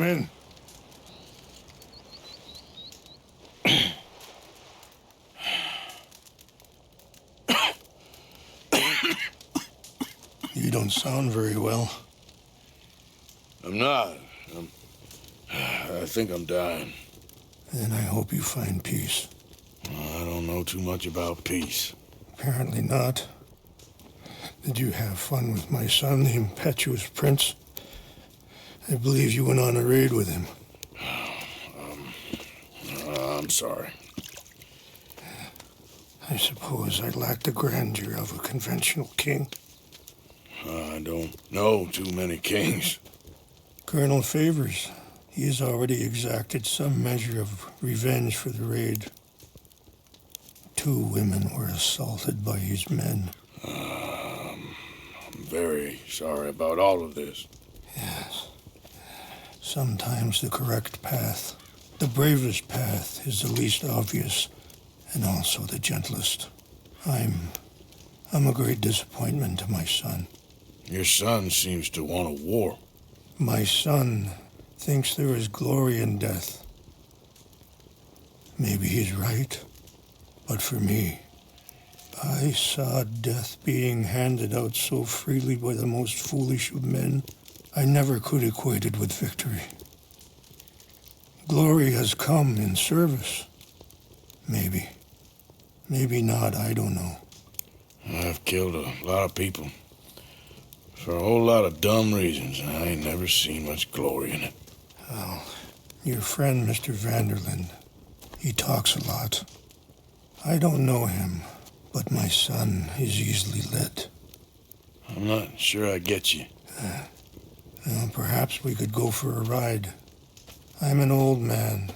Come in. You don't sound very well. I'm not. I think I'm dying. Then I hope you find peace. I don't know too much about peace. Apparently not. Did you have fun with my son, the impetuous prince? I believe you went on a raid with him. I'm sorry. I suppose I lack the grandeur of a conventional king. I don't know too many kings. Colonel Favors, he has already exacted some measure of revenge for the raid. 2 women were assaulted by his men. I'm very sorry about all of this. Yes. Sometimes the correct path, the bravest path, is the least obvious, and also the gentlest. I'm a great disappointment to my son. Your son seems to want a war. My son thinks there is glory in death. Maybe he's right, but for me, I saw death being handed out so freely by the most foolish of men, I never could equate it with victory. Glory has come in service. Maybe. Maybe not, I don't know. I've killed a lot of people. For a whole lot of dumb reasons, and I ain't never seen much glory in it. Well, your friend, Mr. Vanderlyn, he talks a lot. I don't know him, but my son is easily led. I'm not sure I get you. Well, perhaps we could go for a ride. I'm an old man.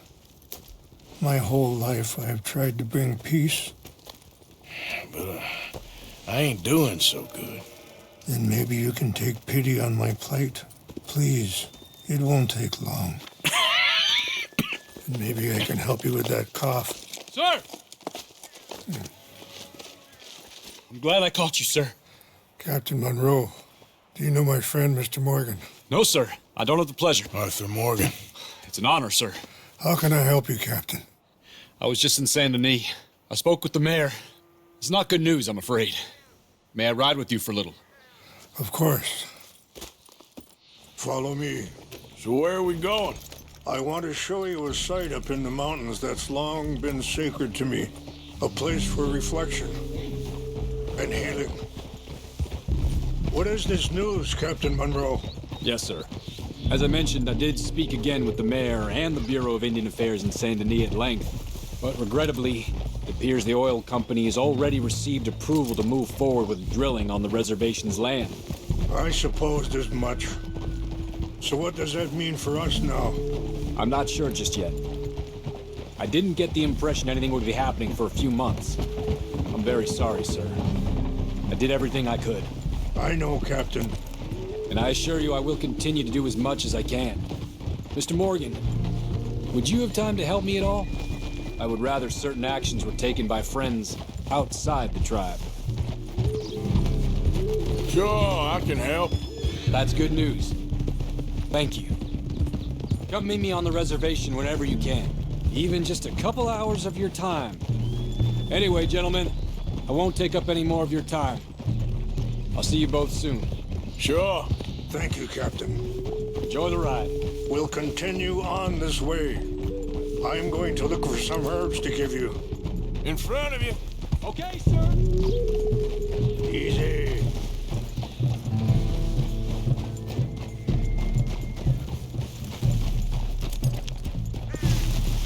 My whole life I have tried to bring peace. But I ain't doing so good. Then maybe you can take pity on my plight. Please, it won't take long. And maybe I can help you with that cough. Sir! I'm glad I caught you, sir. Captain Monroe, do you know my friend, Mr. Morgan? No, sir. I don't have the pleasure. Arthur Morgan. It's an honor, sir. How can I help you, Captain? I was just in Saint Denis. I spoke with the mayor. It's not good news, I'm afraid. May I ride with you for a little? Of course. Follow me. So where are we going? I want to show you a site up in the mountains that's long been sacred to me. A place for reflection and healing. What is this news, Captain Monroe? Yes, sir. As I mentioned, I did speak again with the mayor and the Bureau of Indian Affairs in Saint Denis at length. But regrettably, it appears the oil company has already received approval to move forward with drilling on the reservation's land. I supposed as much. So what does that mean for us now? I'm not sure just yet. I didn't get the impression anything would be happening for a few months. I'm very sorry, sir. I did everything I could. I know, Captain. And I assure you I will continue to do as much as I can. Mr. Morgan, would you have time to help me at all? I would rather certain actions were taken by friends outside the tribe. Sure, I can help. That's good news. Thank you. Come meet me on the reservation whenever you can. Even just a couple hours of your time. Anyway, gentlemen, I won't take up any more of your time. I'll see you both soon. Sure. Thank you, Captain. Enjoy the ride. We'll continue on this way. I'm going to look for some herbs to give you. In front of you. Okay, sir. Easy.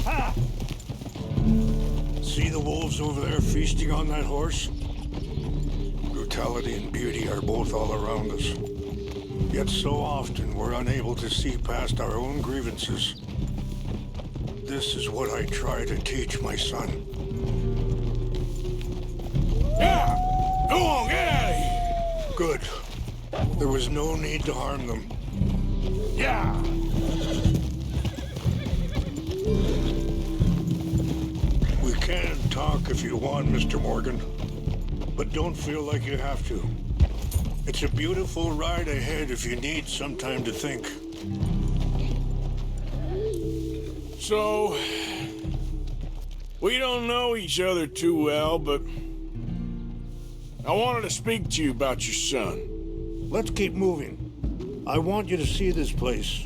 Ha! See the wolves over there feasting on that horse? Brutality and beauty are both all around us. Yet so often we're unable to see past our own grievances. This is what I try to teach my son. Yeah! Go on, get out of here! Good. There was no need to harm them. Yeah! We can talk if you want, Mr. Morgan. But don't feel like you have to. It's a beautiful ride ahead if you need some time to think. So, we don't know each other too well, but I wanted to speak to you about your son. Let's keep moving. I want you to see this place.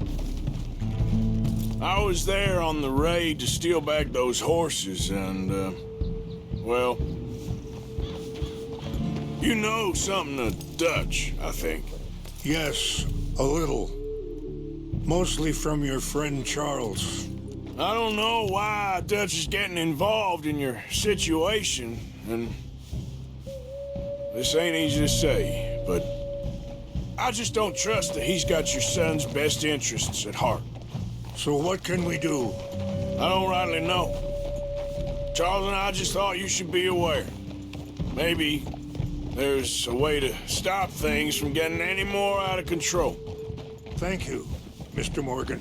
I was there on the raid to steal back those horses, and, well, you know something of Dutch, I think. Yes, a little. Mostly from your friend Charles. I don't know why Dutch is getting involved in your situation, and this ain't easy to say, but I just don't trust that he's got your son's best interests at heart. So what can we do? I don't rightly know. Charles and I just thought you should be aware. Maybe there's a way to stop things from getting any more out of control. Thank you, Mr. Morgan.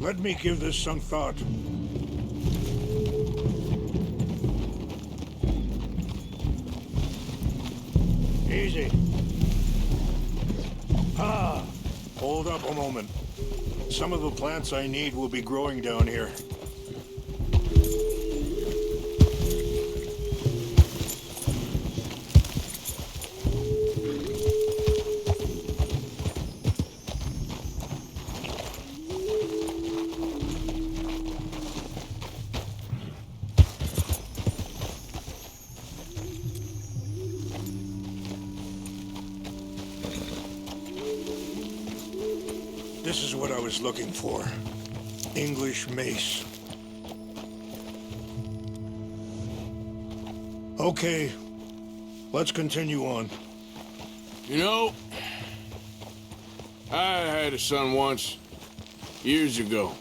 Let me give this some thought. Easy. Hold up a moment. Some of the plants I need will be growing down here. This is what I was looking for. English mace. Okay, let's continue on. You know, I had a son once, years ago.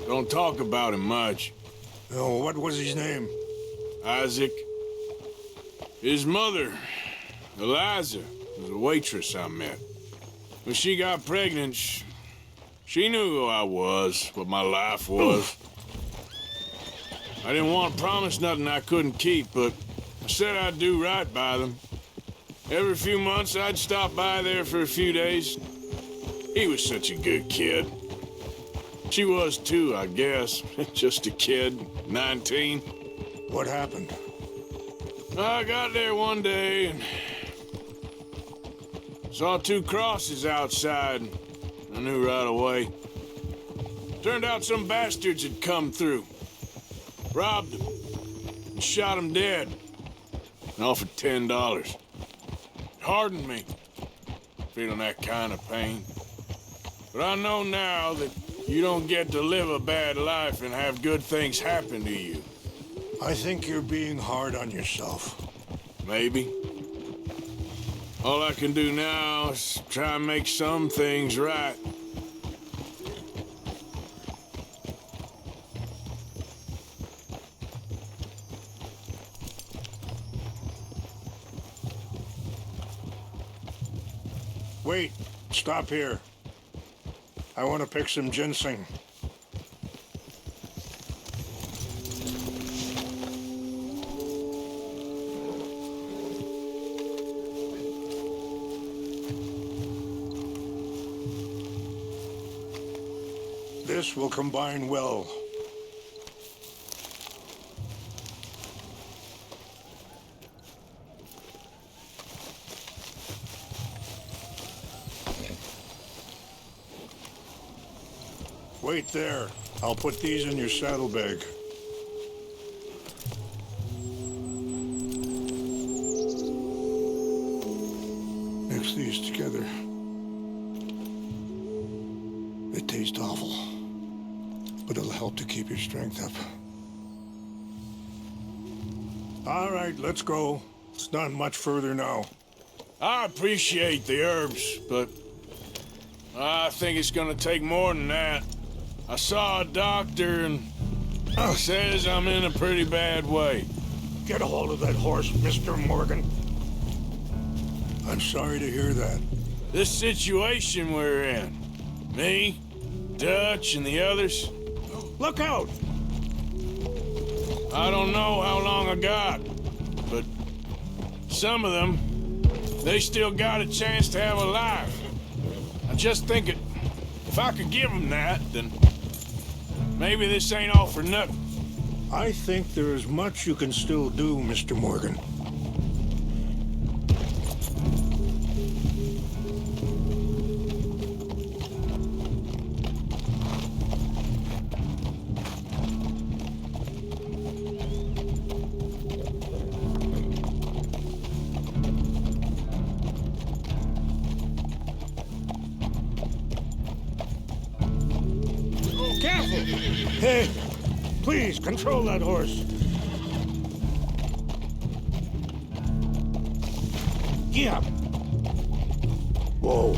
Don't talk about him much. Oh, what was his name? Isaac. His mother, Eliza, was a waitress I met. When she got pregnant, she knew who I was, what my life was. I didn't want to promise nothing I couldn't keep, but I said I'd do right by them. Every few months, I'd stop by there for a few days. He was such a good kid. She was too, I guess. Just a kid, 19. What happened? I got there one day and saw two crosses outside. I knew right away. Turned out some bastards had come through. Robbed them. And shot them dead. And offered $10. Hardened me. Feeling that kind of pain. But I know now that you don't get to live a bad life and have good things happen to you. I think you're being hard on yourself. Maybe. All I can do now is try and make some things right. Wait, stop here. I want to pick some ginseng. This will combine well. Wait there. I'll put these in your saddlebag. Mix these together. They taste awful, but it'll help to keep your strength up. All right, let's go. It's not much further now. I appreciate the herbs, but I think it's gonna take more than that. I saw a doctor and says I'm in a pretty bad way. Get a hold of that horse, Mr. Morgan. I'm sorry to hear that. This situation we're in, me, Dutch, and the others, Look out! I don't know how long I got, but some of them, they still got a chance to have a life. I just think If I could give them that, then maybe this ain't all for nothing. I think there is much you can still do, Mr. Morgan. Careful! Hey, please control that horse. Yeah. Whoa.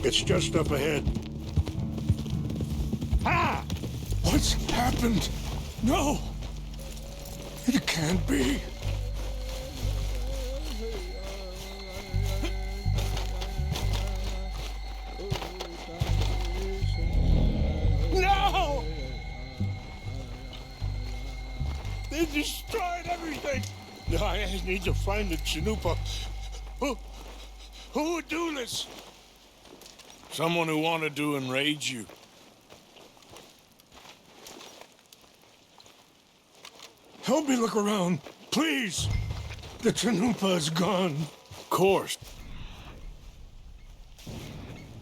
It's just up ahead. Ah! What's happened? No! It can't be. No! They destroyed everything! I need to find the Chanupa. Who would do this? Someone who wanted to enrage you. Help me look around, please. The Chanupa is gone. Of course.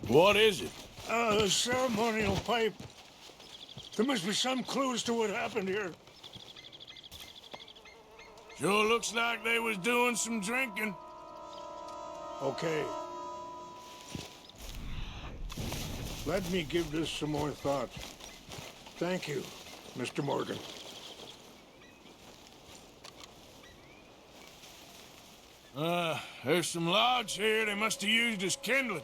What is it? A ceremonial pipe. There must be some clues to what happened here. Sure looks like they was doing some drinking. Okay. Let me give this some more thought. Thank you, Mr. Morgan. There's some logs here they must have used as kindling.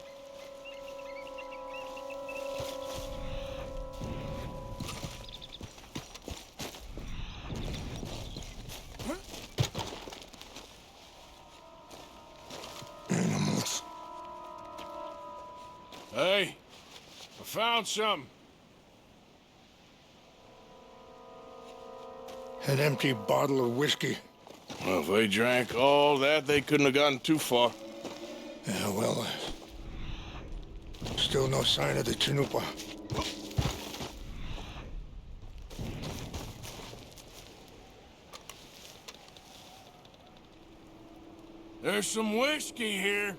Animals. Hey, I found something. An empty bottle of whiskey. Well, if they drank all that, they couldn't have gotten too far. Yeah, well, still no sign of the Chanupa. There's some whiskey here.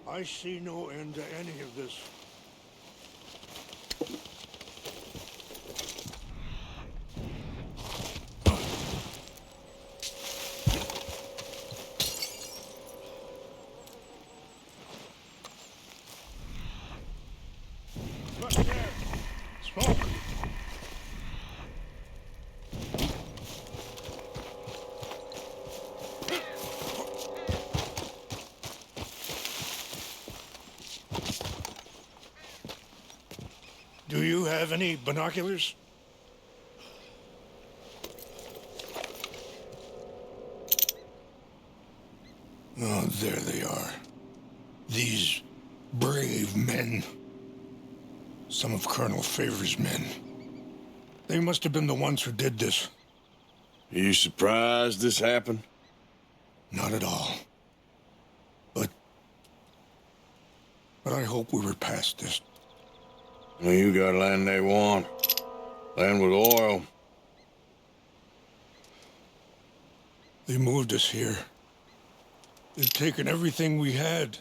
I see no end to any of this. Look there! Smoke! Do you have any binoculars? Oh, there they are. These brave men. Some of Colonel Favor's men. They must have been the ones who did this. Are you surprised this happened? Not at all. But I hope we were past this. Well, you got land they want. Land with oil. They moved us here. They've taken everything we had.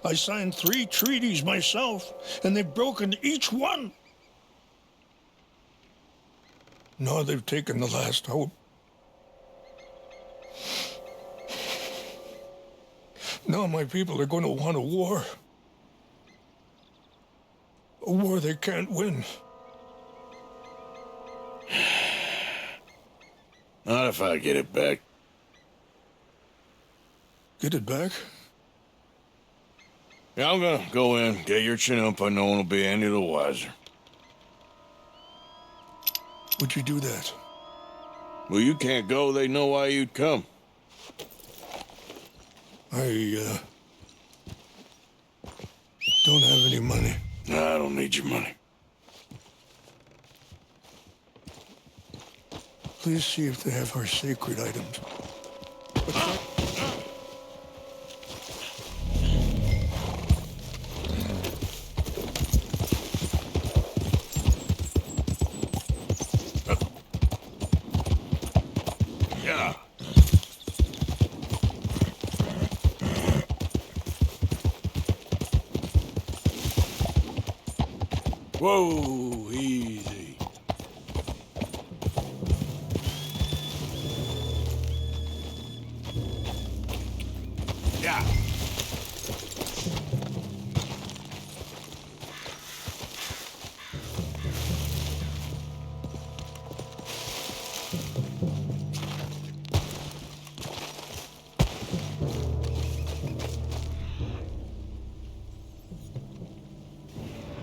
I signed 3 treaties myself, and they've broken each one. Now they've taken the last hope. Now my people are going to want a war. A war they can't win. Not if I get it back. Get it back? Yeah, I'm gonna go in, get your chinook, and no one will be any the wiser. Would you do that? Well, you can't go, they know why you'd come. I, don't have any money. Nah, I don't need your money. Please see if they have our sacred items. Yeah. Whoa, easy. Yeah.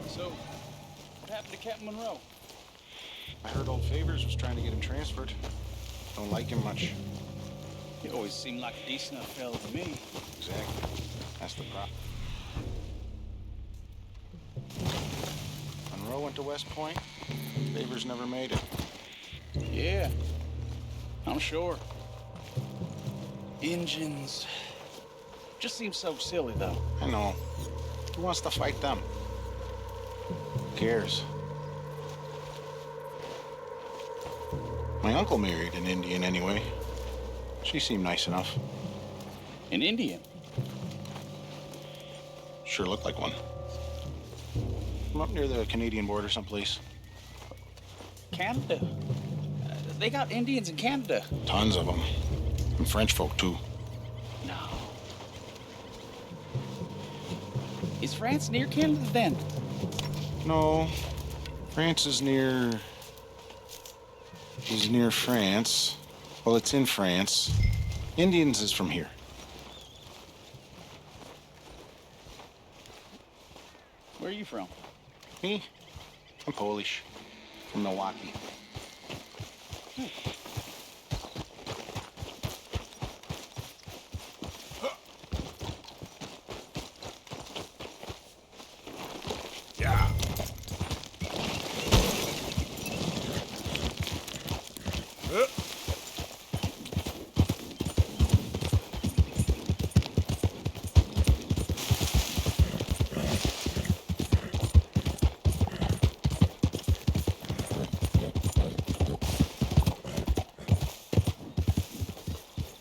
So, what happened to Captain Monroe? I heard old Favors was trying to get him transferred. Don't like him much. He always seemed like a decent enough fella to me. Exactly. That's the problem. Monroe went to West Point. Favors never made it. Yeah, I'm sure. Engines. Just seems so silly, though. I know. Who wants to fight them? Who cares? My uncle married an Indian anyway. She seemed nice enough. An Indian. Sure looked like one. I'm up near the Canadian border someplace. Canada. They got Indians in Canada. Tons of them. And French folk, too. No. Is France near Canada, then? No. France is near... is near France. Well, it's in France. Indians is from here. Where are you from? Me? I'm Polish. From Milwaukee. Yeah.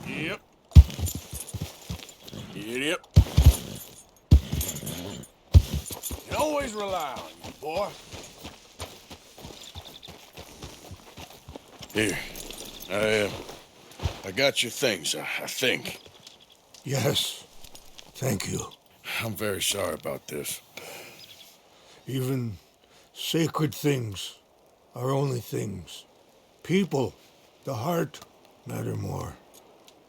Yep. Yep. You always rely on you, boy. Here. I got your things, I think. Yes. Thank you. I'm very sorry about this. Even sacred things are only things. People, the heart, matter more.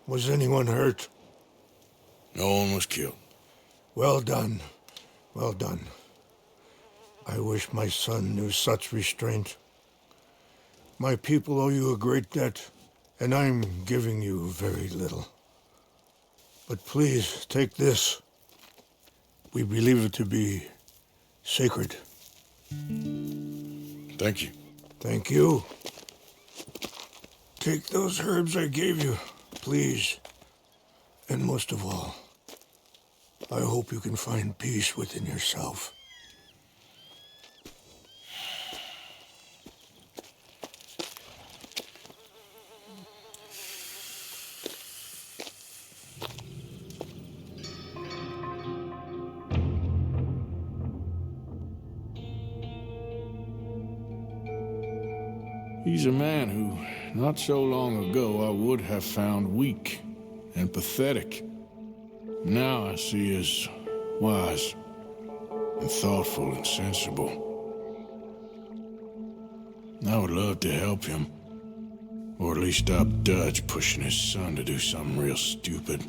Was anyone hurt? No one was killed. Well done. Well done. I wish my son knew such restraint. My people owe you a great debt, and I'm giving you very little. But please, take this. We believe it to be sacred. Thank you. Thank you. Take those herbs I gave you, please. And most of all, I hope you can find peace within yourself. He's a man who, not so long ago, I would have found weak and pathetic. Now I see as wise and thoughtful and sensible. I would love to help him, or at least stop Dutch pushing his son to do something real stupid.